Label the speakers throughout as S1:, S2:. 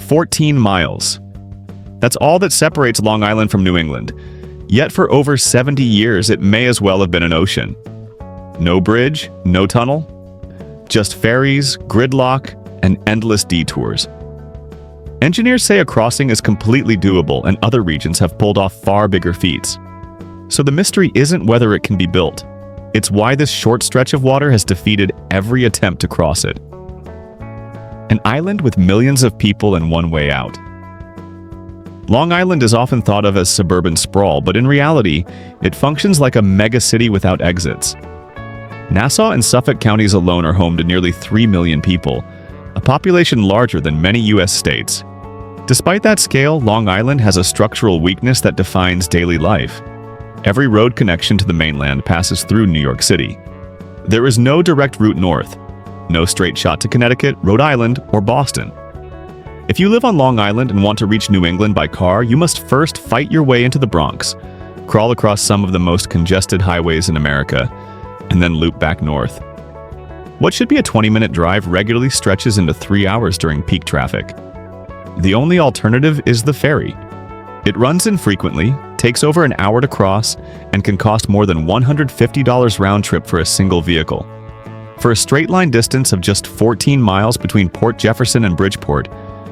S1: 14 miles. That's all that separates Long Island from New England. Yet for over 70 years, it may as well have been an ocean. No bridge, no tunnel, just ferries, gridlock, and endless detours. Engineers say a crossing is completely doable, and other regions have pulled off far bigger feats. So the mystery isn't whether it can be built. It's why this short stretch of water has defeated every attempt to cross it. An island with millions of people and one way out. Long Island is often thought of as suburban sprawl, but in reality, it functions like a megacity without exits. Nassau and Suffolk counties alone are home to nearly 3 million people, a population larger than many U.S. states. Despite that scale, Long Island has a structural weakness that defines daily life. Every road connection to the mainland passes through New York City. There is no direct route north, no straight shot to Connecticut, Rhode Island, or Boston. If you live on Long Island and want to reach New England by car, you must first fight your way into the Bronx, crawl across some of the most congested highways in America, and then loop back north. What should be a 20-minute drive regularly stretches into 3 hours during peak traffic. The only alternative is the ferry. It runs infrequently, takes over an hour to cross, and can cost more than $150 round trip for a single vehicle. For a straight-line distance of just 14 miles between Port Jefferson and Bridgeport,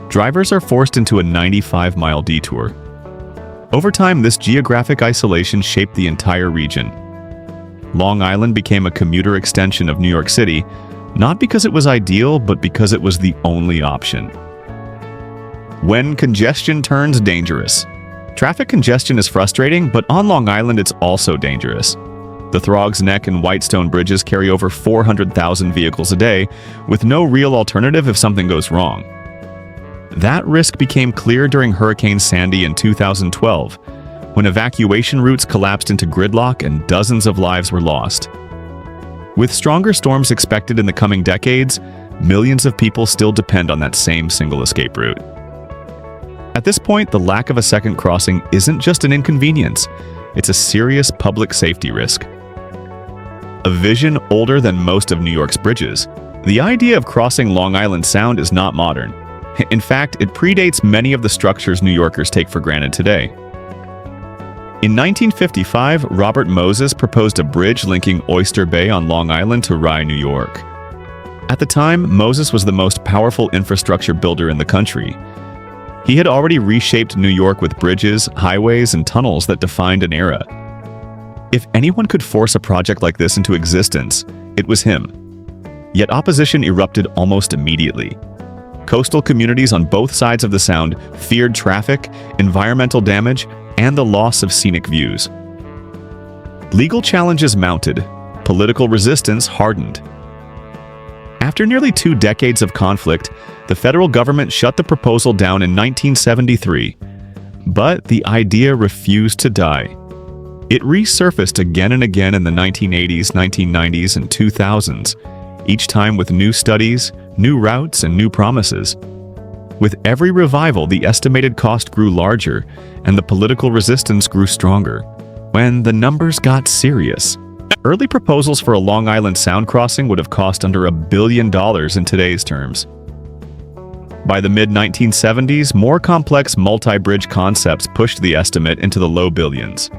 S1: drivers are forced into a 95-mile detour. Over time, this geographic isolation shaped the entire region. Long Island became a commuter extension of New York City, not because it was ideal, but because it was the only option. When congestion turns dangerous. Traffic congestion is frustrating, but on Long Island it's also dangerous. The Throgs Neck and Whitestone bridges carry over 400,000 vehicles a day, with no real alternative if something goes wrong. That risk became clear during Hurricane Sandy in 2012, when evacuation routes collapsed into gridlock and dozens of lives were lost. With stronger storms expected in the coming decades, millions of people still depend on that same single escape route. At this point, the lack of a second crossing isn't just an inconvenience, it's a serious public safety risk. A vision older than most of New York's bridges, the idea of crossing Long Island Sound is not modern. In fact, it predates many of the structures New Yorkers take for granted today. In 1955, Robert Moses proposed a bridge linking Oyster Bay on Long Island to Rye, New York. At the time, Moses was the most powerful infrastructure builder in the country. He had already reshaped New York with bridges, highways, and tunnels that defined an era. If anyone could force a project like this into existence, it was him. Yet opposition erupted almost immediately. Coastal communities on both sides of the Sound feared traffic, environmental damage, and the loss of scenic views. Legal challenges mounted, political resistance hardened. After nearly 2 decades of conflict, the federal government shut the proposal down in 1973, but the idea refused to die. It resurfaced again and again in the 1980s, 1990s, and 2000s, each time with new studies, new routes, and new promises. With every revival, the estimated cost grew larger, and the political resistance grew stronger. When the numbers got serious, early proposals for a Long Island Sound crossing would have cost under $1 billion in today's terms. By the mid-1970s, more complex multi-bridge concepts pushed the estimate into the low billions.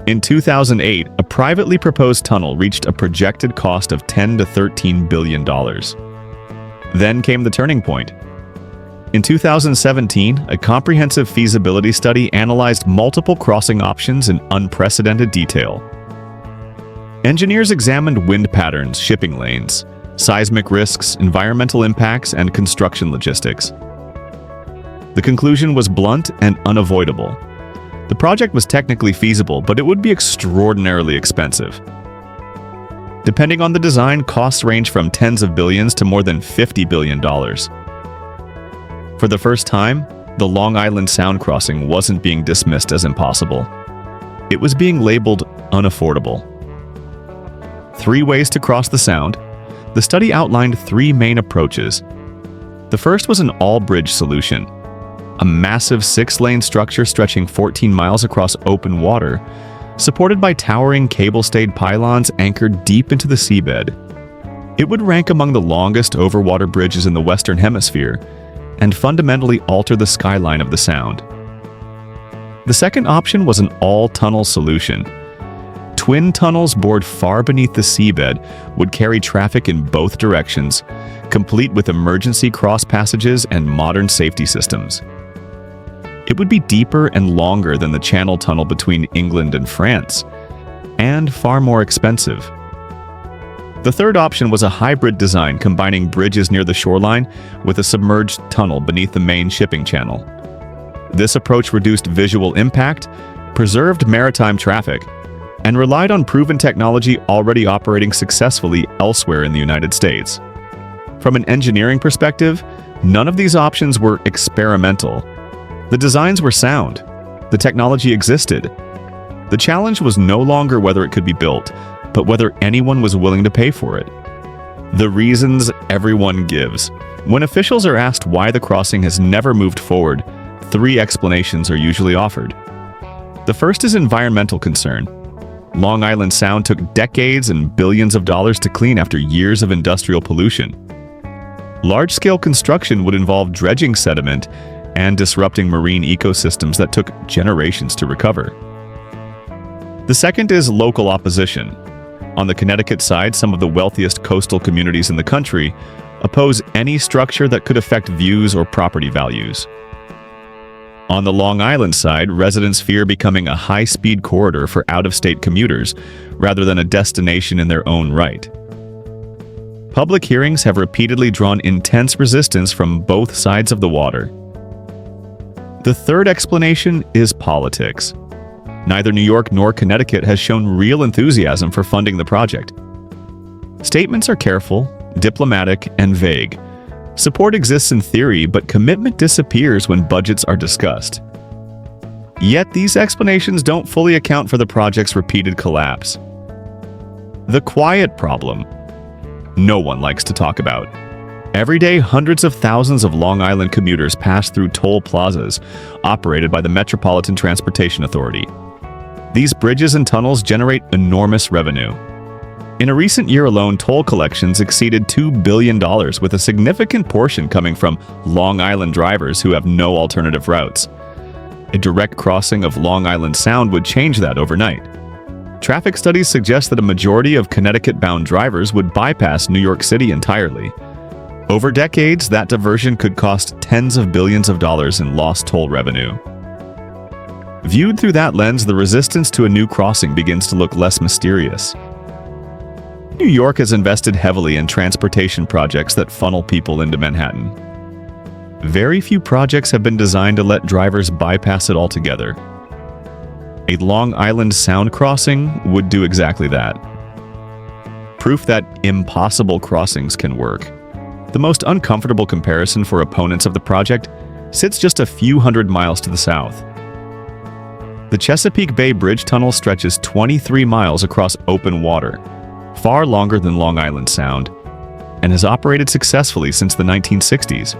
S1: In 2008, a privately proposed tunnel reached a projected cost of $10 to $13 billion. Then came the turning point. In 2017, a comprehensive feasibility study analyzed multiple crossing options in unprecedented detail. Engineers examined wind patterns, shipping lanes, seismic risks, environmental impacts, and construction logistics. The conclusion was blunt and unavoidable. The project was technically feasible, but it would be extraordinarily expensive. Depending on the design, costs range from tens of billions to more than $50 billion. For the first time, the Long Island Sound crossing wasn't being dismissed as impossible. It was being labeled unaffordable. 3 ways to cross the Sound. The study outlined 3 main approaches. The first was an all-bridge solution, a massive 6-lane structure stretching 14 miles across open water, supported by towering cable-stayed pylons anchored deep into the seabed. It would rank among the longest overwater bridges in the Western Hemisphere, and fundamentally alter the skyline of the Sound. The second option was an all-tunnel solution. Twin tunnels bored far beneath the seabed would carry traffic in both directions, complete with emergency cross passages and modern safety systems. It would be deeper and longer than the Channel Tunnel between England and France, and far more expensive. The third option was a hybrid design combining bridges near the shoreline with a submerged tunnel beneath the main shipping channel. This approach reduced visual impact, preserved maritime traffic, and relied on proven technology already operating successfully elsewhere in the United States. From an engineering perspective, none of these options were experimental. The designs were sound. The technology existed. The challenge was no longer whether it could be built, but whether anyone was willing to pay for it. The reasons everyone gives. When officials are asked why the crossing has never moved forward, 3 explanations are usually offered. The first is environmental concern. Long Island Sound took decades and billions of dollars to clean after years of industrial pollution. Large-scale construction would involve dredging sediment and disrupting marine ecosystems that took generations to recover. The second is local opposition. On the Connecticut side, some of the wealthiest coastal communities in the country oppose any structure that could affect views or property values. On the Long Island side, residents fear becoming a high-speed corridor for out-of-state commuters rather than a destination in their own right. Public hearings have repeatedly drawn intense resistance from both sides of the water. The third explanation is politics. Neither New York nor Connecticut has shown real enthusiasm for funding the project. Statements are careful, diplomatic, and vague. Support exists in theory, but commitment disappears when budgets are discussed. Yet these explanations don't fully account for the project's repeated collapse. The quiet problem. No one likes to talk about. Every day, hundreds of thousands of Long Island commuters pass through toll plazas operated by the Metropolitan Transportation Authority. These bridges and tunnels generate enormous revenue. In a recent year alone, toll collections exceeded $2 billion, with a significant portion coming from Long Island drivers who have no alternative routes. A direct crossing of Long Island Sound would change that overnight. Traffic studies suggest that a majority of Connecticut-bound drivers would bypass New York City entirely. Over decades, that diversion could cost tens of billions of dollars in lost toll revenue. Viewed through that lens, the resistance to a new crossing begins to look less mysterious. New York has invested heavily in transportation projects that funnel people into Manhattan. Very few projects have been designed to let drivers bypass it altogether. A Long Island Sound crossing would do exactly that. Proof that impossible crossings can work. The most uncomfortable comparison for opponents of the project sits just a few hundred miles to the south. The Chesapeake Bay Bridge Tunnel stretches 23 miles across open water, far longer than Long Island Sound, and has operated successfully since the 1960s.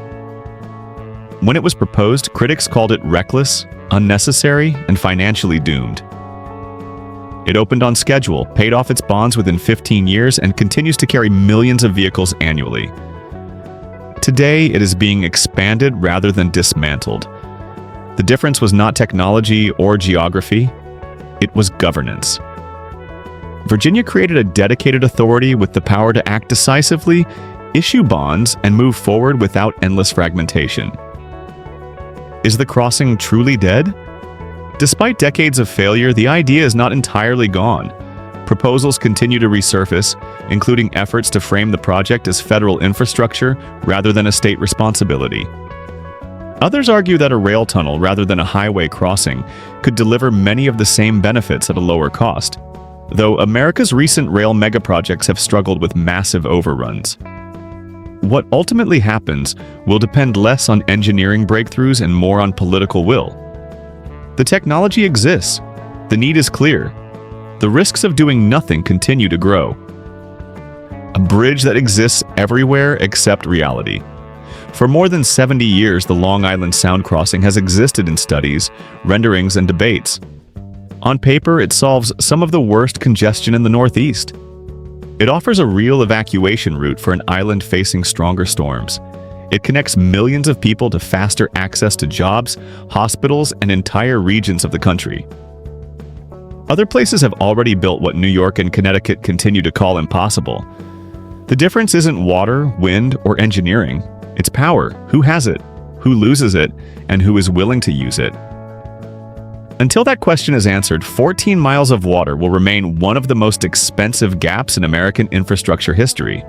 S1: When it was proposed, critics called it reckless, unnecessary, and financially doomed. It opened on schedule, paid off its bonds within 15 years, and continues to carry millions of vehicles annually. Today, it is being expanded rather than dismantled. The difference was not technology or geography, it was governance. Virginia created a dedicated authority with the power to act decisively, issue bonds, and move forward without endless fragmentation. Is the crossing truly dead? Despite decades of failure, the idea is not entirely gone. Proposals continue to resurface, including efforts to frame the project as federal infrastructure rather than a state responsibility. Others argue that a rail tunnel rather than a highway crossing could deliver many of the same benefits at a lower cost, though America's recent rail megaprojects have struggled with massive overruns. What ultimately happens will depend less on engineering breakthroughs and more on political will. The technology exists. The need is clear. The risks of doing nothing continue to grow. A bridge that exists everywhere except reality. For more than 70 years, the Long Island Sound crossing has existed in studies, renderings, and debates. On paper, it solves some of the worst congestion in the Northeast. It offers a real evacuation route for an island facing stronger storms. It connects millions of people to faster access to jobs, hospitals, and entire regions of the country. Other places have already built what New York and Connecticut continue to call impossible. The difference isn't water, wind, or engineering. It's power. Who has it? Who loses it? And who is willing to use it? Until that question is answered, 14 miles of water will remain one of the most expensive gaps in American infrastructure history.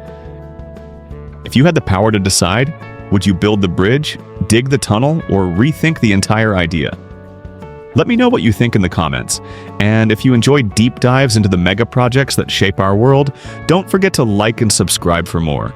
S1: If you had the power to decide, would you build the bridge, dig the tunnel, or rethink the entire idea? Let me know what you think in the comments. And if you enjoy deep dives into the mega projects that shape our world, don't forget to like and subscribe for more.